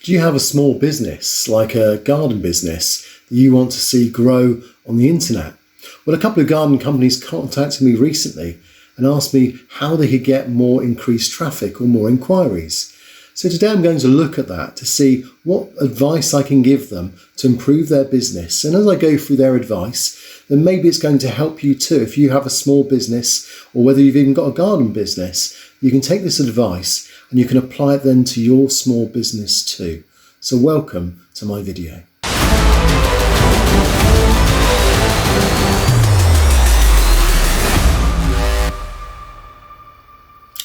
Do you have a small business, like a garden business, that you want to see grow on the internet? Well, a couple of garden companies contacted me recently and asked me how they could get more increased traffic or more inquiries. So today I'm going to look at that to see what advice I can give them to improve their business. And as I go through their advice, then maybe it's going to help you too. If you have a small business, or whether you've even got a garden business, you can take this advice and you can apply it then to your small business too. So welcome to my video.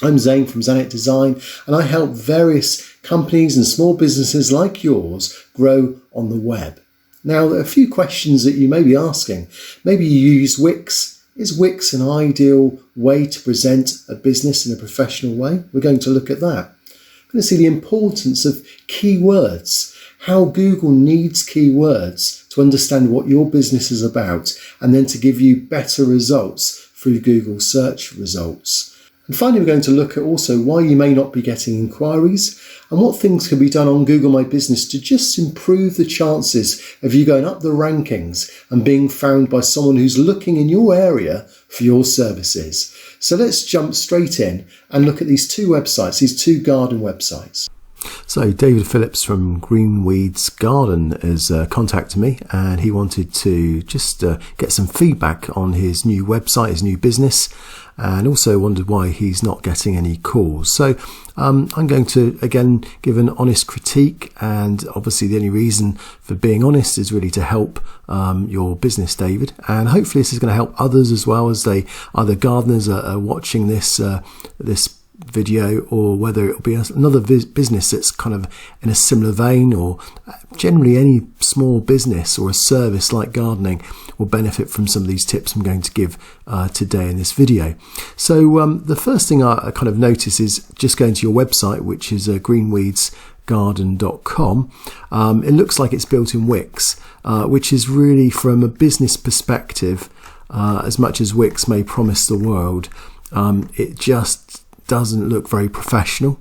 I'm Zane from Zanet Design, and I help various companies and small businesses like yours grow on the web. Now, there are a few questions that you may be asking. Maybe you use Wix. Is Wix an ideal way to present a business in a professional way? We're going to look at that. We're going to see the importance of keywords, how Google needs keywords to understand what your business is about, and then to give you better results through Google search results. And finally, we're going to look at also why you may not be getting inquiries and what things can be done on Google My Business to just improve the chances of you going up the rankings and being found by someone who's looking in your area for your services. So let's jump straight in and look at these two websites, these two garden websites. So David Phillips from Greenweeds Garden has contacted me, and he wanted to just get some feedback on his new website, his new business, and also wondered why he's not getting any calls. So I'm going to again give an honest critique, and obviously the only reason for being honest is really to help your business, David, and hopefully this is going to help others as well, as they either gardeners are watching this video, or whether it'll be another business that's kind of in a similar vein, or generally any small business or a service like gardening will benefit from some of these tips I'm going to give today in this video. So the first thing I kind of notice is just going to your website, which is greenweedsgarden.com. It looks like it's built in Wix, which is really, from a business perspective, as much as Wix may promise the world, it just doesn't look very professional.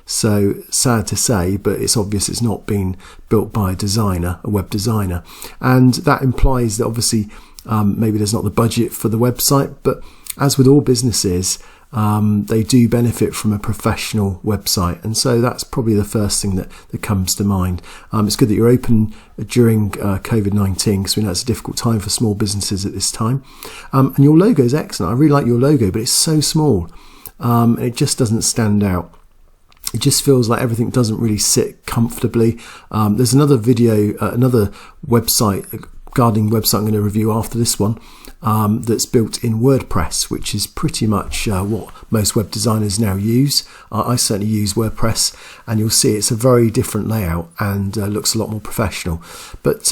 So sad to say, but it's obvious it's not been built by a designer, a web designer, and that implies that obviously maybe there's not the budget for the website. But as with all businesses, they do benefit from a professional website, and so that's probably the first thing that comes to mind. It's good that you're open during COVID-19, because we know it's a difficult time for small businesses at this time. And your logo is excellent. I really like your logo, but it's so small. It just doesn't stand out. It just feels like everything doesn't really sit comfortably. There's another video, another website, a gardening website I'm going to review after this one, that's built in WordPress, which is pretty much what most web designers now use. I certainly use WordPress, and you'll see it's a very different layout and looks a lot more professional. But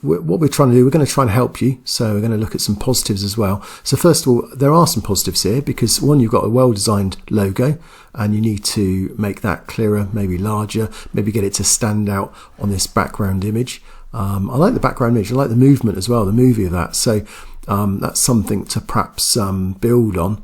what we're trying to do, we're going to try and help you, so we're going to look at some positives as well. So first of all, there are some positives here, because one, you've got a well-designed logo, and you need to make that clearer, maybe larger, maybe get it to stand out on this background image. I like the background image, I like the movement as well, the movie of that, so that's something to perhaps build on.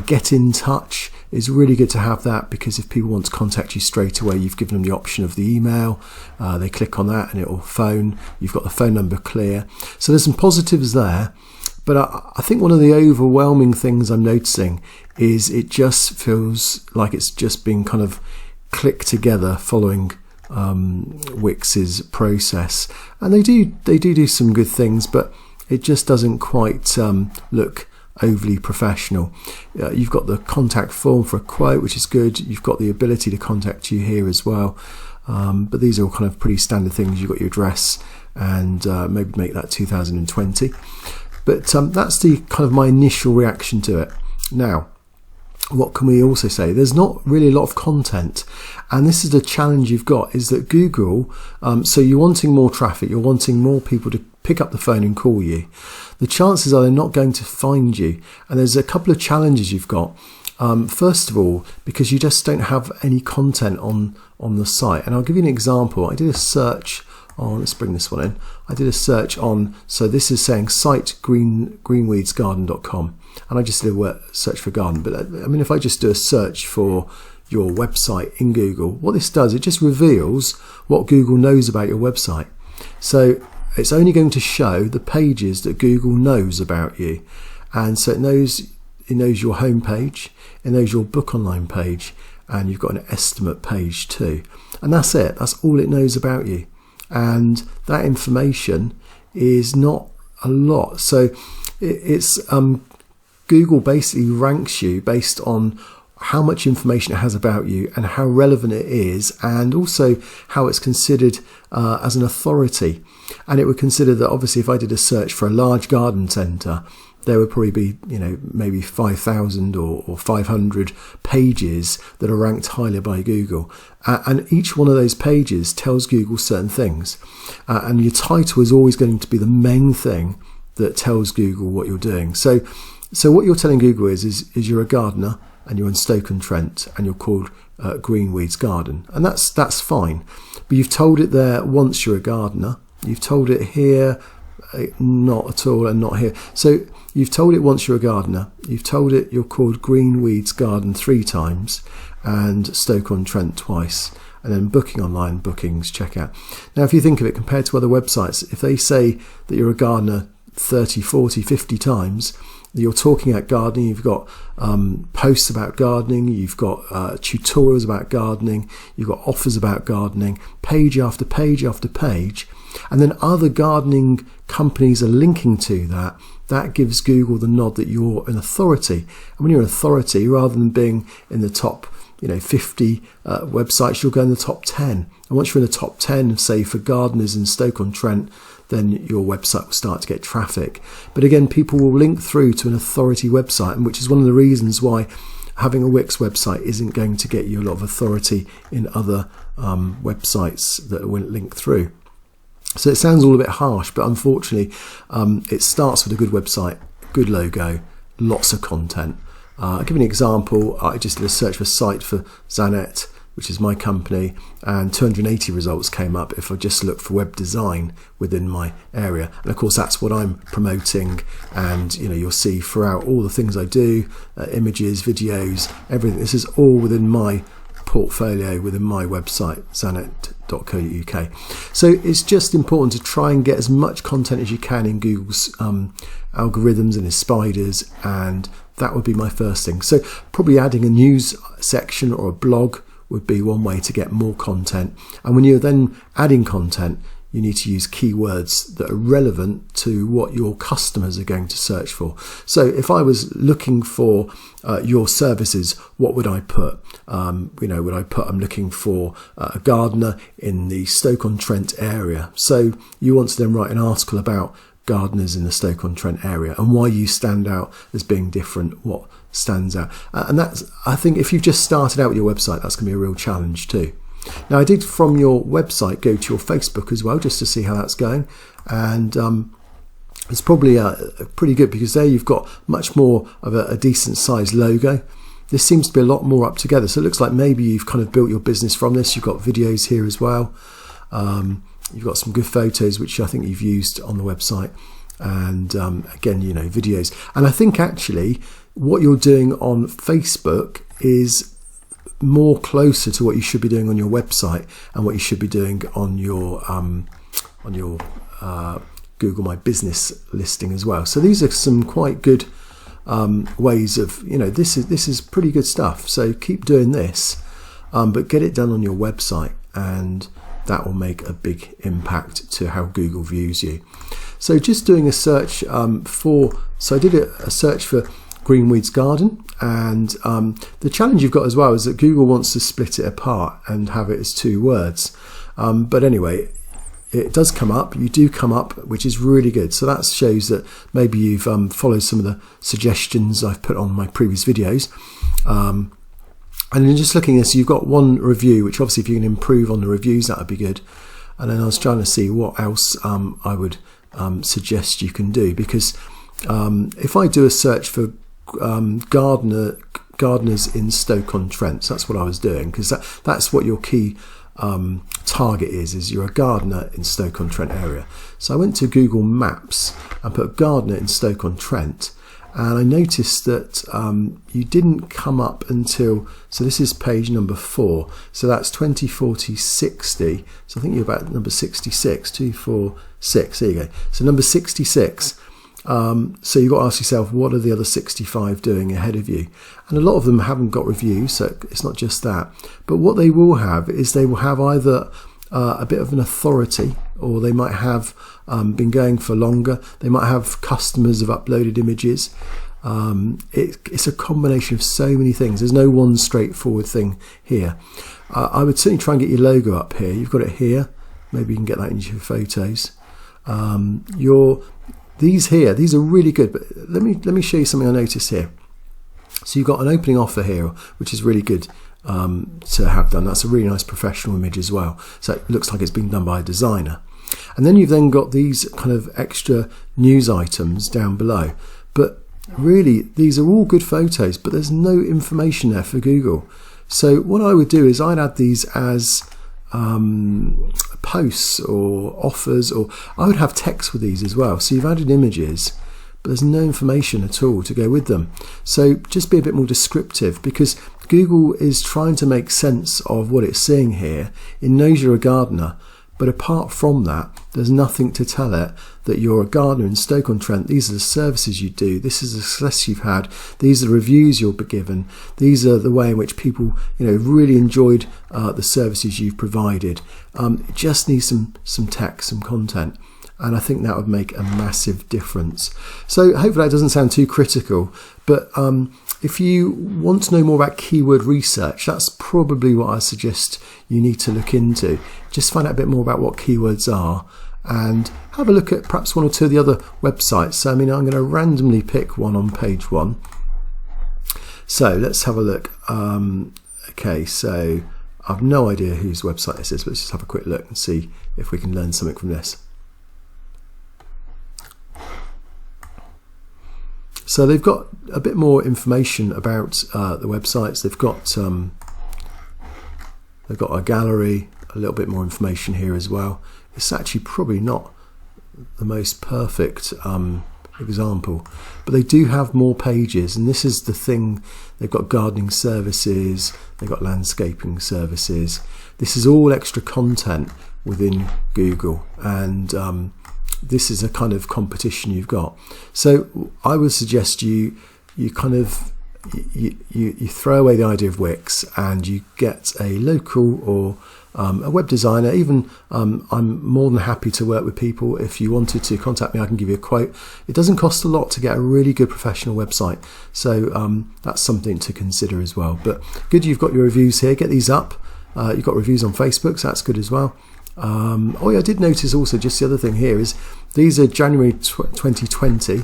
Get in touch is really good to have that, because if people want to contact you straight away, you've given them the option of the email, they click on that and it will phone, you've got the phone number clear. So there's some positives there, but I think one of the overwhelming things I'm noticing is it just feels like it's just been kind of clicked together following Wix's process, and they do some good things, but it just doesn't quite look overly professional. You've got the contact form for a quote, which is good. You've got the ability to contact you here as well, but these are all kind of pretty standard things. You've got your address, and maybe make that 2020. But that's the kind of my initial reaction to it. Now, what can we also say? There's not really a lot of content, and this is the challenge you've got, is that Google, so you're wanting more traffic, you're wanting more people to pick up the phone and call you. The chances are they're not going to find you, and there's a couple of challenges you've got. First of all, because you just don't have any content on the site, and I'll give you an example. I did a search on, let's bring this one in. I did a search on, so this is saying site greenweedsgarden.com, and I just did a search for garden. But I mean, if I just do a search for your website in Google, what this does, it just reveals what Google knows about your website. So it's only going to show the pages that Google knows about you. And so it knows your home page, it knows your book online page, and you've got an estimate page too. And that's it. That's all it knows about you. And that information is not a lot. So it's Google basically ranks you based on how much information it has about you and how relevant it is, and also how it's considered as an authority. And it would consider that obviously if I did a search for a large garden centre, there would probably be, maybe 5,000 or 500 pages that are ranked highly by Google. And each one of those pages tells Google certain things. And your title is always going to be the main thing that tells Google what you're doing. So what you're telling Google is you're a gardener and you're in Stoke-on-Trent and you're called Greenweeds Garden. And that's fine. But you've told it there once you're a gardener. You've told it here not at all and not here. So you've told it once you're a gardener. You've told it you're called Greenweeds Garden 3 times and Stoke-on-Trent twice. And then booking online, bookings, checkout. Now, if you think of it compared to other websites, if they say that you're a gardener 30, 40, 50 times, you're talking about gardening, you've got posts about gardening, you've got tutorials about gardening, you've got offers about gardening, page after page after page, and then other gardening companies are linking to that. That gives Google the nod that you're an authority. And when you're an authority, rather than being in the top 50 websites, you'll go in the top 10. And once you're in the top 10, say for gardeners in Stoke-on-Trent, then your website will start to get traffic. But again, people will link through to an authority website, and which is one of the reasons why having a Wix website isn't going to get you a lot of authority in other websites that will link through. So it sounds all a bit harsh, but unfortunately it starts with a good website, good logo, lots of content. I'll give you an example. I just did a search for site for Zanet, which is my company, and 280 results came up if I just looked for web design within my area. And of course that's what I'm promoting, and you'll see throughout all the things I do, images, videos, everything. This is all within my portfolio, within my website, zanet.co.uk. So it's just important to try and get as much content as you can in Google's algorithms and his spiders, and that would be my first thing. So probably adding a news section or a blog would be one way to get more content. And when you're then adding content, you need to use keywords that are relevant to what your customers are going to search for. So if I was looking for your services, what would I put? Would I put I'm looking for a gardener in the Stoke-on-Trent area. So you want to then write an article about gardeners in the Stoke-on-Trent area and why you stand out as being different, what stands out. And that's, I think if you've just started out with your website, that's going to be a real challenge too. Now I did from your website go to your Facebook as well, just to see how that's going, and it's probably pretty good because there you've got much more of a decent sized logo. This seems to be a lot more up together, so it looks like maybe you've kind of built your business from this. You've got videos here as well. You've got some good photos which I think you've used on the website, and again, videos. And I think actually what you're doing on Facebook is more closer to what you should be doing on your website and what you should be doing on your Google My Business listing as well. So these are some quite good ways of, this is pretty good stuff. So keep doing this, but get it done on your website, and that will make a big impact to how Google views you. So just doing a search so I did a search for Greenweeds Garden, and the challenge you've got as well is that Google wants to split it apart and have it as 2 words. But anyway, it does come up, you do come up, which is really good. So that shows that maybe you've followed some of the suggestions I've put on my previous videos. And then just looking at this, you've got 1 review, which obviously if you can improve on the reviews, that would be good. And then I was trying to see what else I would suggest you can do, because if I do a search for gardeners in Stoke-on-Trent, so that's what I was doing, because that's what your key target is you're a gardener in Stoke-on-Trent area. So I went to Google Maps and put gardener in Stoke-on-Trent, and I noticed that you didn't come up until, so this is page number 4, so that's 20, 40, 60, so I think you're about number 66, 2, 4, 6, there you go, so number 66. So you've got to ask yourself, what are the other 65 doing ahead of you? And a lot of them haven't got reviews, so it's not just that. But what they will have is they will have either a bit of an authority, or they might have been going for longer. They might have customers have uploaded images. It's a combination of so many things. There's no one straightforward thing here. I would certainly try and get your logo up here. You've got it here. Maybe you can get that into your photos. These are really good, but let me show you something I noticed here. So you've got an opening offer here, which is really good to have done. That's a really nice professional image as well. So it looks like it's been done by a designer. And then you've then got these kind of extra news items down below. But really, these are all good photos, but there's no information there for Google. So what I would do is I'd add these as posts or offers, or I would have text with these as well. So you've added images, but there's no information at all to go with them. So just be a bit more descriptive, because Google is trying to make sense of what it's seeing here. It knows you're a gardener, but apart from that, there's nothing to tell it that you're a gardener in Stoke-on-Trent. These are the services you do. This is the success you've had. These are the reviews you'll be given. These are the way in which people, really enjoyed the services you've provided. It just needs some text, some content. And I think that would make a massive difference. So hopefully that doesn't sound too critical, but if you want to know more about keyword research, that's probably what I suggest you need to look into. Just find out a bit more about what keywords are and have a look at perhaps one or two of the other websites. So, I'm going to randomly pick one on page 1. So let's have a look. Okay, so I've no idea whose website this is, but let's just have a quick look and see if we can learn something from this. So they've got a bit more information about the websites. They've got a gallery, a little bit more information here as well. It's actually probably not the most perfect example, but they do have more pages, and this is the thing. They've got gardening services, they've got landscaping services. This is all extra content within Google, and this is a kind of competition you've got. So I would suggest you throw away the idea of Wix and you get a local or a web designer. Even I'm more than happy to work with people. If you wanted to contact me, I can give you a quote. It doesn't cost a lot to get a really good professional website, so that's something to consider as well. But good, you've got your reviews here. Get these up. You've got reviews on Facebook, so that's good as well. Oh yeah, I did notice also, just the other thing here is these are January 2020.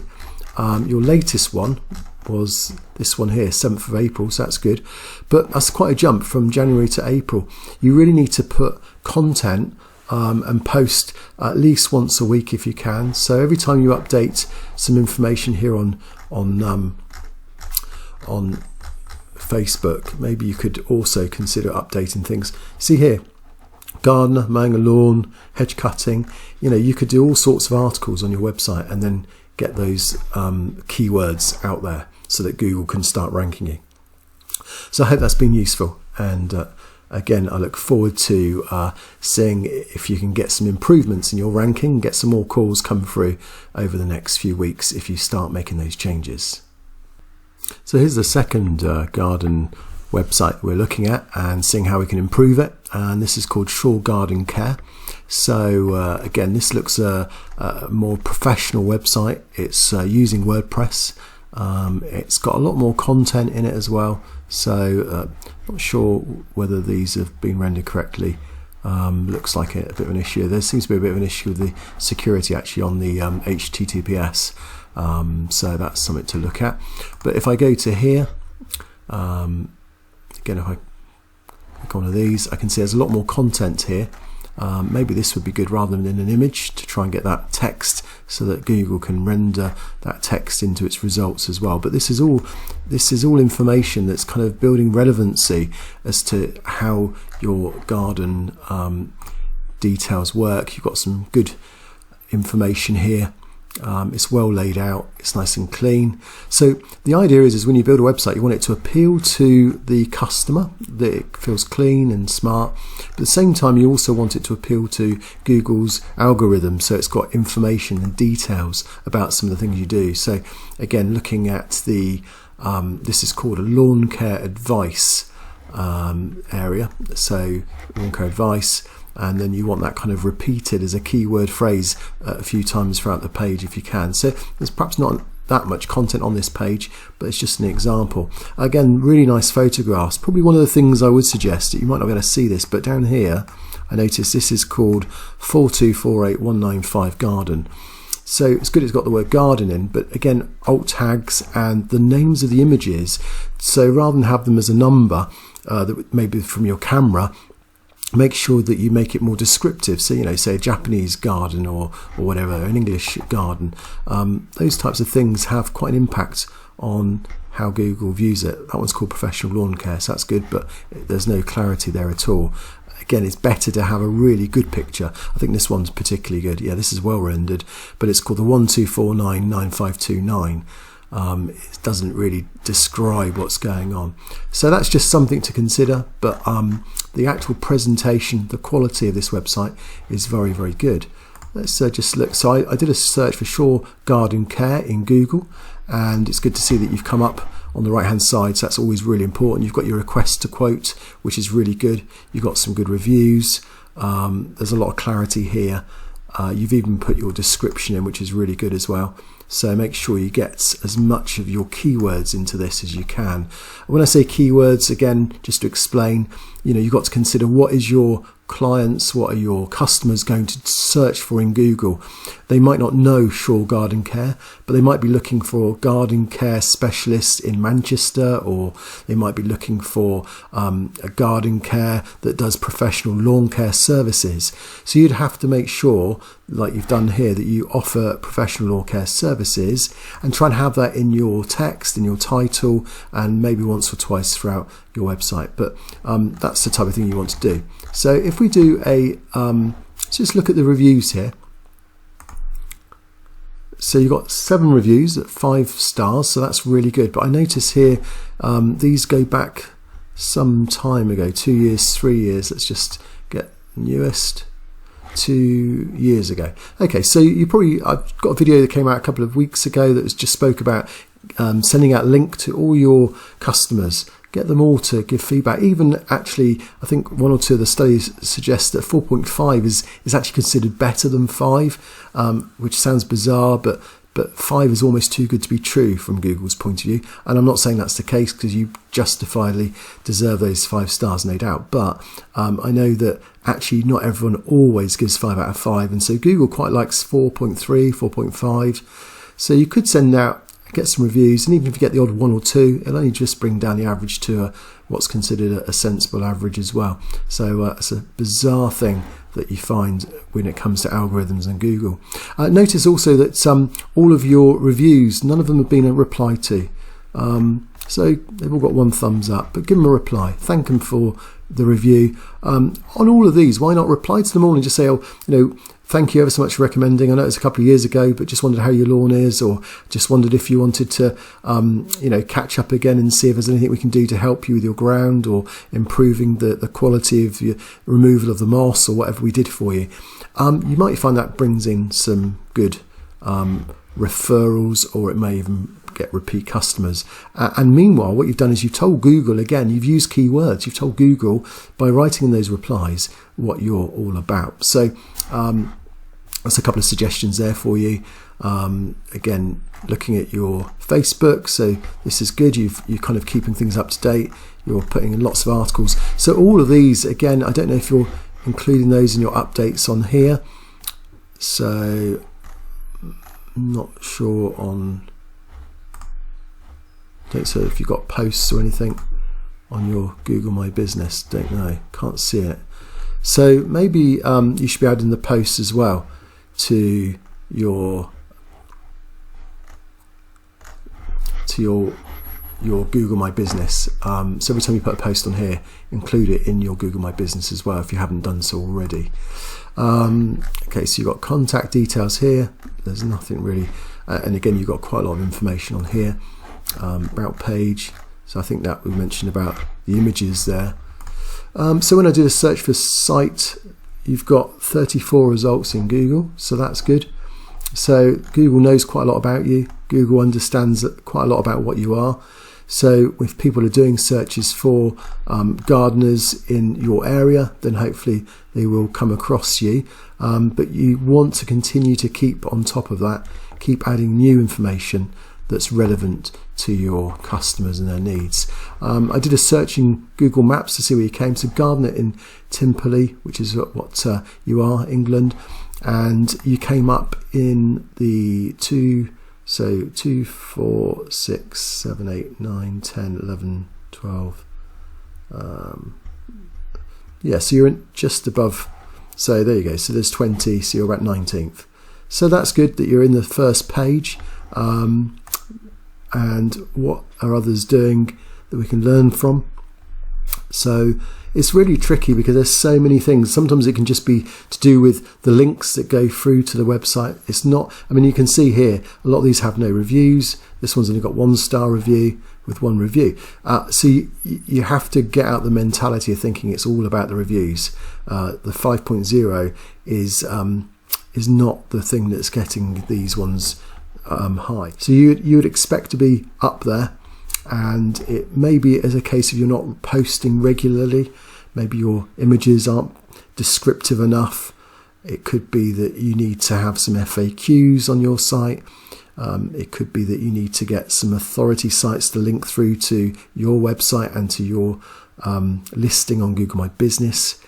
Your latest one was this one here, 7th of April, so that's good. But that's quite a jump from January to April. You really need to put content and post at least once a week if you can. So every time you update some information here on Facebook, maybe you could also consider updating things. See here, gardener, mowing a lawn, hedge cutting. You could do all sorts of articles on your website and then get those keywords out there so that Google can start ranking you. So I hope that's been useful, and again, I look forward to seeing if you can get some improvements in your ranking, get some more calls come through over the next few weeks if you start making those changes. So here's the second garden website we're looking at and seeing how we can improve it, and this is called Shaw Garden Care. So again, this looks a more professional website. It's using WordPress. It's got a lot more content in it as well, so not sure whether these have been rendered correctly. Looks like a bit of an issue. There seems to be a bit of an issue with the security actually on the HTTPS, so that's something to look at. But if I go to here, again, if I click on one of these, I can see there's a lot more content here. Maybe this would be good rather than an image, to try and get that text so that Google can render that text into its results as well. But this is all information that's kind of building relevancy as to how your garden details work. You've got some good information here It's well laid out, it's nice and clean. So the idea is when you build a website, you want it to appeal to the customer, that it feels clean and smart, but at the same time you also want it to appeal to Google's algorithm, so it's got information and details about some of the things you do. So again, looking at the this is called a lawn care advice area, so lawn care advice, and then you want that kind of repeated as a keyword phrase a few times throughout the page if you can. So there's perhaps not that much content on this page, but it's just an example. Again, really nice photographs. Probably one of the things I would suggest, that you might not be able to see this, but down here I notice this is called 4248195 garden. So it's good it's got the word garden in, but again, alt tags and the names of the images. So rather than have them as a number that maybe from your camera, make sure that you make it more descriptive. So, you know, say a Japanese garden or whatever, an English garden. Those types of things have quite an impact on how Google views it. That one's called professional lawn care, so that's good, but there's no clarity there at all. Again, it's better to have a really good picture. I think this one's particularly good. Yeah, this is well rendered, but it's called the 12499529. It doesn't really describe what's going on. So that's just something to consider, but the actual presentation, the quality of this website is very, very good. Let's just look. So I did a search for Shore Garden Care in Google, and it's good to see that you've come up on the right hand side, so that's always really important. You've got your request to quote, which is really good. You've got some good reviews. There's a lot of clarity here. You've even put your description in, which is really good as well. So make sure you get as much of your keywords into this as you can. When I say keywords, again, just to explain, you know, you've got to consider what is your clients, what are your customers going to search for in Google. They might not know Shore Garden Care, but they might be looking for garden care specialists in Manchester, or they might be looking for a garden care that does professional lawn care services. So you'd have to make sure, like you've done here, that you offer professional lawn care services, and try and have that in your text, in your title, and maybe once or twice throughout your website. But that's the type of thing you want to do. So if we do a just look at the reviews here. So you've got 7 reviews at 5 stars, so that's really good. But I notice here these go back some time ago, 2 years, 3 years. Let's just get newest, 2 years ago. Okay, so I've got a video that came out a couple of weeks ago that just spoke about sending out a link to all your customers. Get them all to give feedback. Even actually, I think 1 or 2 of the studies suggest that 4.5 is actually considered better than 5, which sounds bizarre, but 5 is almost too good to be true from Google's point of view. And I'm not saying that's the case, because you justifiably deserve those 5 stars, no doubt. But I know that actually not everyone always gives 5 out of 5, and so Google quite likes 4.3, 4.5. So you could send out, get some reviews, and even if you get the odd 1 or 2, it'll only just bring down the average to what's considered a sensible average as well. So it's a bizarre thing that you find when it comes to algorithms and Google. Notice also that all of your reviews, none of them have been replied to. So they've all got 1 thumbs up, but give them a reply. Thank them for the review. On all of these, why not reply to them all and just say, oh, you know, thank you ever so much for recommending. I know it was a couple of years ago, but just wondered how your lawn is, or just wondered if you wanted to, you know, catch up again and see if there's anything we can do to help you with your ground, or improving the quality of your removal of the moss, or whatever we did for you. You might find that brings in some good referrals, or it may even get repeat customers. And meanwhile, what you've done is you've told Google, again, you've used keywords. You've told Google by writing in those replies what you're all about. So that's a couple of suggestions there for you. Again, looking at your Facebook, so this is good. You're kind of keeping things up to date. You're putting in lots of articles. So all of these, again, I don't know if you're including those in your updates on here. So I'm not sure on, don't know if you've got posts or anything on your Google My Business. Don't know, can't see it. So maybe you should be adding the posts as well to your Google My Business. So every time you put a post on here, include it in your Google My Business as well if you haven't done so already. Okay, so you've got contact details here. There's nothing really, and again you've got quite a lot of information on here. About page, so I think that we mentioned about the images there. So when I do a search for site, you've got 34 results in Google, so that's good. So Google knows quite a lot about you. Google understands quite a lot about what you are. So if people are doing searches for gardeners in your area, then hopefully they will come across you. But you want to continue to keep on top of that, keep adding new information that's relevant to your customers and their needs. I did a search in Google Maps to see where you came. So gardener in Timperley, which is what you are, England, and you came up in the 2, 4, 6, 7, 8, 9, 10, 11, 12. Yeah, so you're in just above. So there you go. So there's 20. So you're about 19th. So that's good that you're in the first page. And what are others doing that we can learn from? So it's really tricky because there's so many things. Sometimes it can just be to do with the links that go through to the website. It's not, I mean, you can see here, a lot of these have no reviews. This one's only got 1-star review with 1 review. So you have to get out the mentality of thinking it's all about the reviews. The 5.0 is not the thing that's getting these ones high. So you would expect to be up there, and it may be as a case of you're not posting regularly. Maybe your images aren't descriptive enough. It could be that you need to have some FAQs on your site. It could be that you need to get some authority sites to link through to your website and to your listing on Google My Business.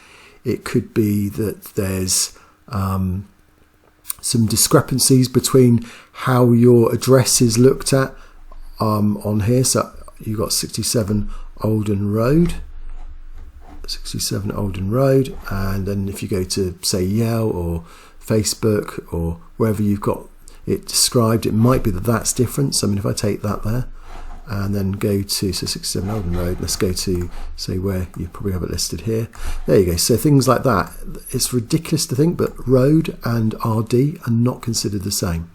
It could be that there's some discrepancies between how your address is looked at on here. So you've got 67 Oldham Road, and then if you go to say Yale or Facebook or wherever you've got it described, it might be that that's different. So I mean, if I take that there and then go to 67 Oldham Road, let's go to say where you probably have it listed here. There you go. So things like that, it's ridiculous to think, but road and RD are not considered the same,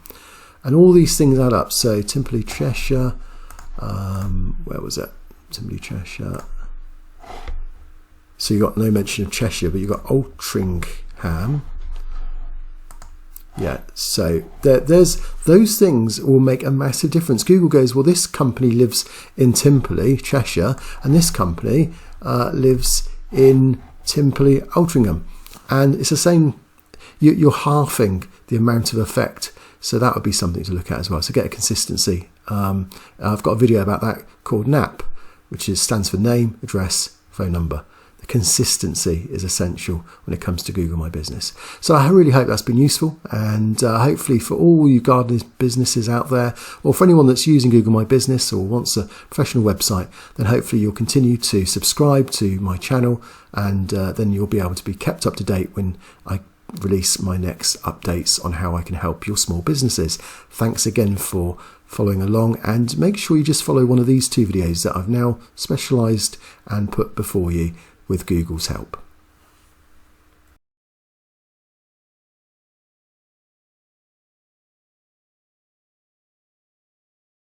and all these things add up. So Timperley, Cheshire, where was it? Timperley, Cheshire. So you got no mention of Cheshire, but you got Altrincham. Yeah, so there's those things will make a massive difference. Google goes, well, this company lives in Timperley, Cheshire, and this company lives in Timperley, Altrincham, and it's the same. You're halving the amount of effect, so that would be something to look at as well. So get a consistency. I've got a video about that called NAP, which stands for name, address, phone number. Consistency is essential when it comes to Google My Business. So I really hope that's been useful, and hopefully for all you gardening businesses out there, or for anyone that's using Google My Business or wants a professional website, then hopefully you'll continue to subscribe to my channel, and then you'll be able to be kept up to date when I release my next updates on how I can help your small businesses. Thanks again for following along, and make sure you just follow one of these 2 videos that I've now specialised and put before you with Google's help.